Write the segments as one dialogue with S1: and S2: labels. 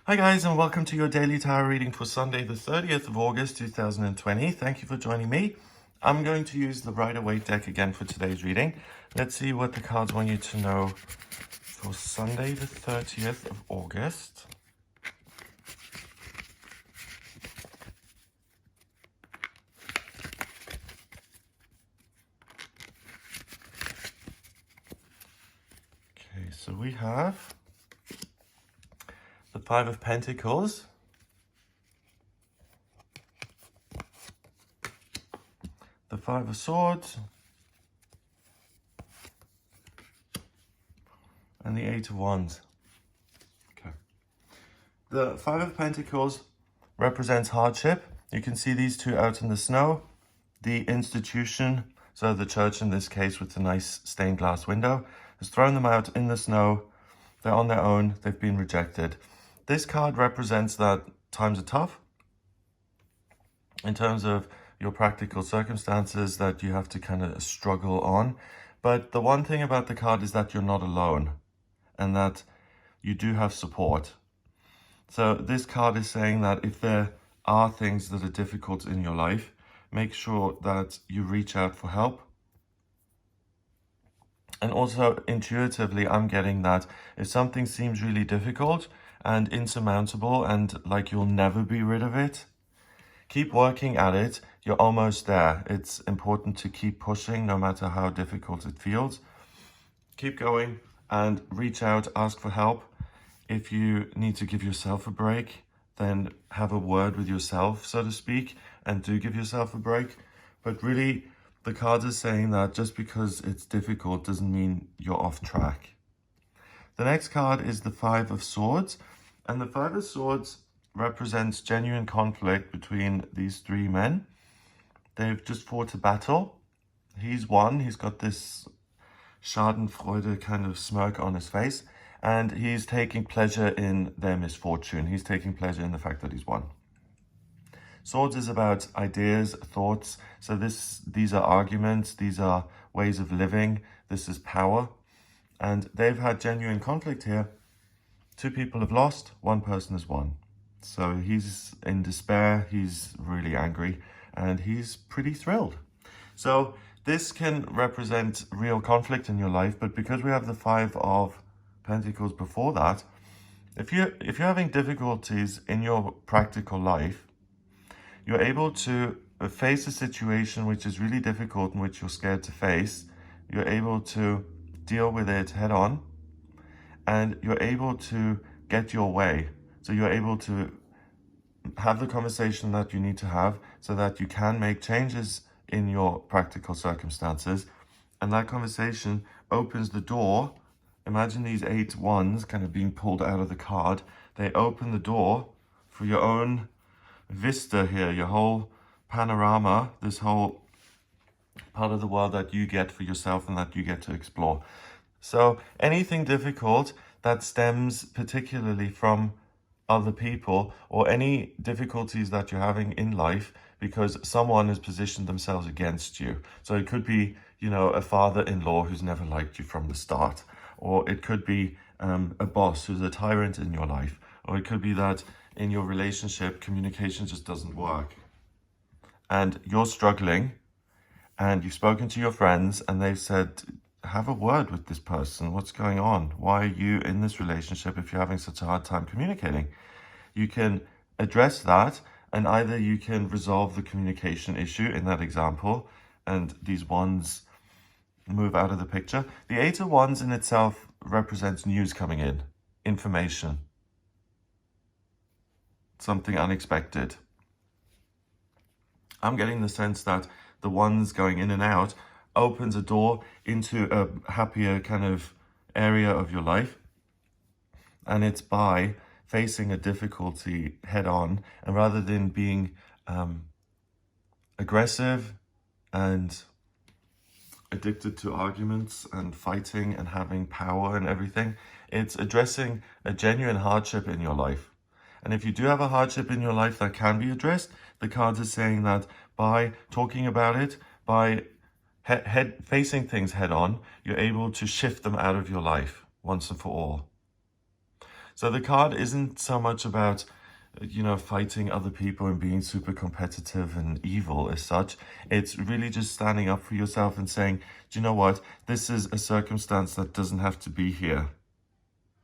S1: Hi guys, and welcome to your daily tarot reading for Sunday the 30th of August 2020. Thank you for joining me. I'm going to use the Rider-Waite deck again for today's reading. Let's see what the cards want you to know for Sunday the 30th of August. Okay, so we have the Five of Pentacles, the Five of Swords, and the Eight of Wands. Okay. The Five of Pentacles represents hardship. You can see these two out in the snow. The institution, so the church in this case with the nice stained glass window, has thrown them out in the snow. They're on their own. They've been rejected. This card represents that times are tough in terms of your practical circumstances that you have to kind of struggle on. But the one thing about the card is that you're not alone and that you do have support. So this card is saying that if there are things that are difficult in your life, make sure that you reach out for help. And also intuitively, I'm getting that if something seems really difficult and insurmountable and like you'll never be rid of it, keep working at it. You're almost there. It's important to keep pushing no matter how difficult it feels. Keep going and reach out, ask for help. If you need to give yourself a break, then have a word with yourself, so to speak, and do give yourself a break. But really, the cards are saying that just because it's difficult doesn't mean you're off track. The next card is the Five of Swords, and the Five of Swords represents genuine conflict between these three men. They've just fought a battle. He's won. He's got this Schadenfreude kind of smirk on his face, and he's taking pleasure in their misfortune. He's taking pleasure in the fact that he's won. Swords is about ideas, thoughts. So these are arguments, these are ways of living, this is power. And they've had genuine conflict here. Two people have lost, one person has won. So he's in despair, he's really angry, and he's pretty thrilled. So this can represent real conflict in your life, but because we have the Five of Pentacles before that, if you're having difficulties in your practical life, you're able to face a situation which is really difficult and which you're scared to face. You're able to deal with it head on, and you're able to get your way. So you're able to have the conversation that you need to have so that you can make changes in your practical circumstances. And that conversation opens the door. Imagine these eight wands kind of being pulled out of the card. They open the door for your own vista here, your whole panorama, this whole part of the world that you get for yourself and that you get to explore. So anything difficult that stems particularly from other people, or any difficulties that you're having in life because someone has positioned themselves against you. So it could be, a father-in-law who's never liked you from the start, or it could be a boss who's a tyrant in your life, or it could be that in your relationship, communication just doesn't work. And you're struggling, and you've spoken to your friends, and they've said, have a word with this person. What's going on? Why are you in this relationship if you're having such a hard time communicating? You can address that, and either you can resolve the communication issue in that example, and these wands move out of the picture. The Eight of Wands in itself represents news coming in, information, something unexpected. I'm getting the sense that the wands going in and out opens a door into a happier kind of area of your life. And it's by facing a difficulty head on, and rather than being aggressive and addicted to arguments and fighting and having power and everything, it's addressing a genuine hardship in your life. And if you do have a hardship in your life that can be addressed, the cards are saying that by talking about it, by facing things head on, you're able to shift them out of your life once and for all. So the card isn't so much about, you know, fighting other people and being super competitive and evil as such. It's really just standing up for yourself and saying, do you know what? This is a circumstance that doesn't have to be here.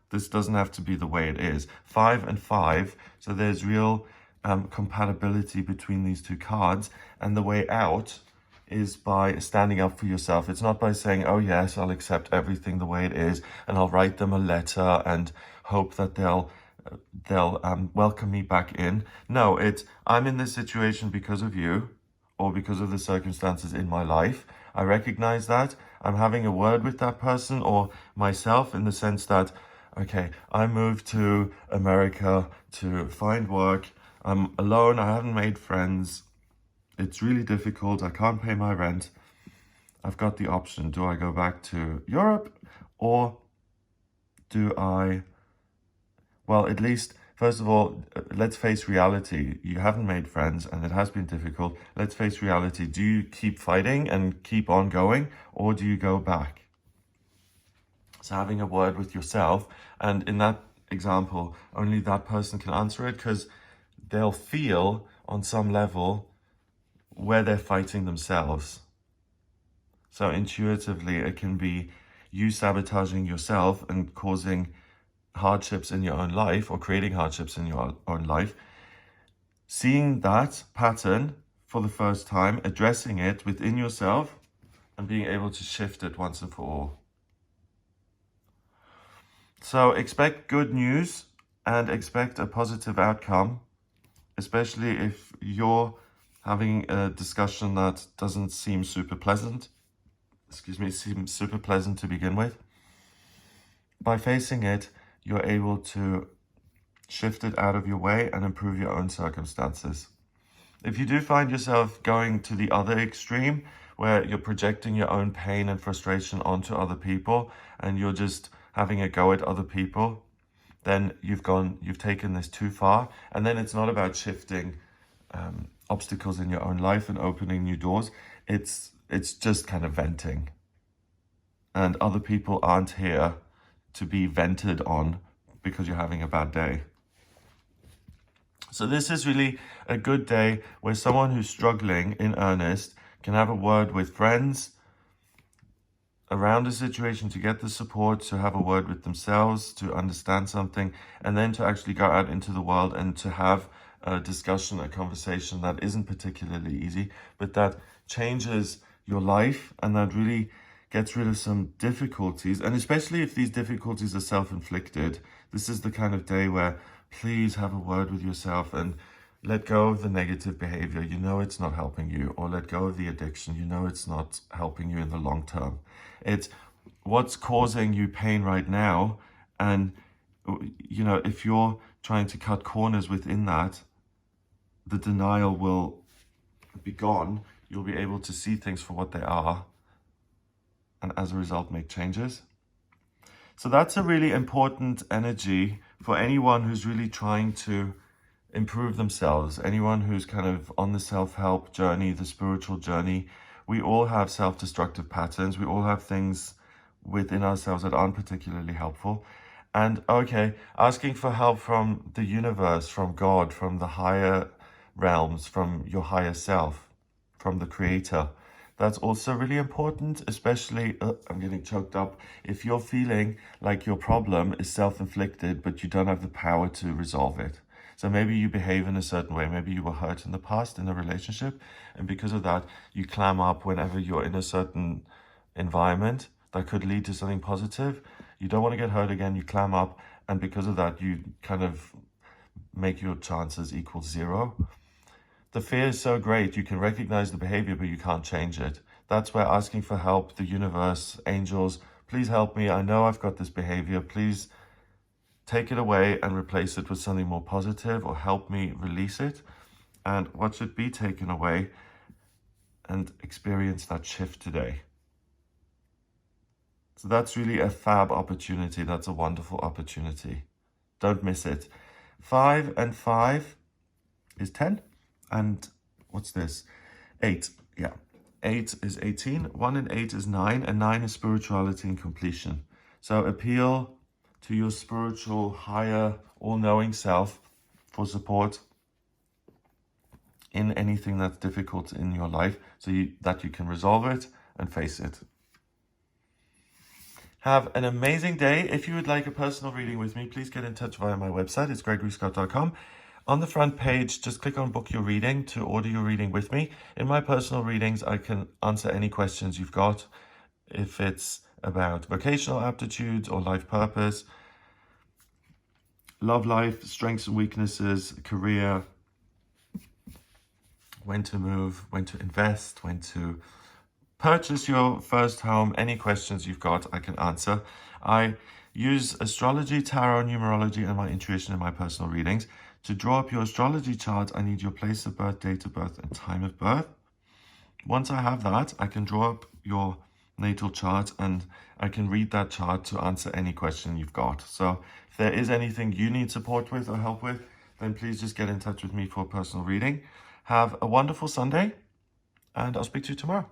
S1: This doesn't have to be the way it is. 5 and 5, so there's real compatibility between these two cards, and the way out is by standing up for yourself. It's not by saying, oh yes, I'll accept everything the way it is, and I'll write them a letter and hope that they'll welcome me back in. No, it's, I'm in this situation because of you, or because of the circumstances in my life. I recognize that. I'm having a word with that person or myself, in the sense that, okay, I moved to America to find work. I'm alone. I haven't made friends. It's really difficult. I can't pay my rent. I've got the option. Do I go back to Europe, or do I, well, at least, first of all, let's face reality. You haven't made friends and it has been difficult. Let's face reality. Do you keep fighting and keep on going, or do you go back? So having a word with yourself, and in that example, only that person can answer it, because they'll feel on some level where they're fighting themselves. So intuitively, it can be you sabotaging yourself and causing hardships in your own life, or creating hardships in your own life. Seeing that pattern for the first time, addressing it within yourself, and being able to shift it once and for all. So expect good news and expect a positive outcome, especially if you're having a discussion that doesn't seem super pleasant. Seems super pleasant to begin with. By facing it, you're able to shift it out of your way and improve your own circumstances. If you do find yourself going to the other extreme, where you're projecting your own pain and frustration onto other people, and you're just having a go at other people, then you've taken this too far. And then it's not about shifting obstacles in your own life and opening new doors. It's just kind of venting. And other people aren't here to be vented on because you're having a bad day. So this is really a good day where someone who's struggling in earnest can have a word with friends around a situation, to get the support, to have a word with themselves, to understand something, and then to actually go out into the world and to have a discussion, a conversation that isn't particularly easy, but that changes your life and that really gets rid of some difficulties. And especially if these difficulties are self-inflicted, this is the kind of day where please have a word with yourself and let go of the negative behavior. You know it's not helping you. Or let go of the addiction. You know it's not helping you in the long term. It's what's causing you pain right now. And, you know, if you're trying to cut corners within that, the denial will be gone. You'll be able to see things for what they are, and as a result make changes. So that's a really important energy for anyone who's really trying to improve themselves, anyone who's kind of on the self-help journey, the spiritual journey. We all have self-destructive patterns. We all have things within ourselves that aren't particularly helpful. And okay, asking for help from the universe, from God, from the higher realms, from your higher self, from the creator. That's also really important, especially, I'm getting choked up, if you're feeling like your problem is self-inflicted, but you don't have the power to resolve it. So maybe you behave in a certain way. Maybe you were hurt in the past in a relationship, and because of that, you clam up whenever you're in a certain environment that could lead to something positive. You don't want to get hurt again, you clam up, and because of that, you kind of make your chances equal 0. The fear is so great, you can recognize the behavior, but you can't change it. That's where asking for help, the universe, angels, please help me. I know I've got this behavior. Please take it away and replace it with something more positive, or help me release it. And what should be taken away, and experience that shift today. So that's really a fab opportunity. That's a wonderful opportunity. Don't miss it. 5 and 5 is 10. And what's this? 8. Yeah. 8 is 18. 1 and 8 is 9. And 9 is spirituality and completion. So appeal to your spiritual, higher, all-knowing self for support in anything that's difficult in your life, so that you can resolve it and face it. Have an amazing day. If you would like a personal reading with me, please get in touch via my website. It's gregoryscott.com. On the front page, just click on book your reading to order your reading with me. In my personal readings, I can answer any questions you've got. If it's about vocational aptitudes or life purpose, love life, strengths and weaknesses, career, when to move, when to invest, when to purchase your first home, any questions you've got, I can answer. I use astrology, tarot, numerology, and my intuition in my personal readings. To draw up your astrology chart, I need your place of birth, date of birth, and time of birth. Once I have that, I can draw up your natal chart and I can read that chart to answer any question you've got. So if there is anything you need support with or help with, then please just get in touch with me for a personal reading. Have a wonderful Sunday, and I'll speak to you tomorrow.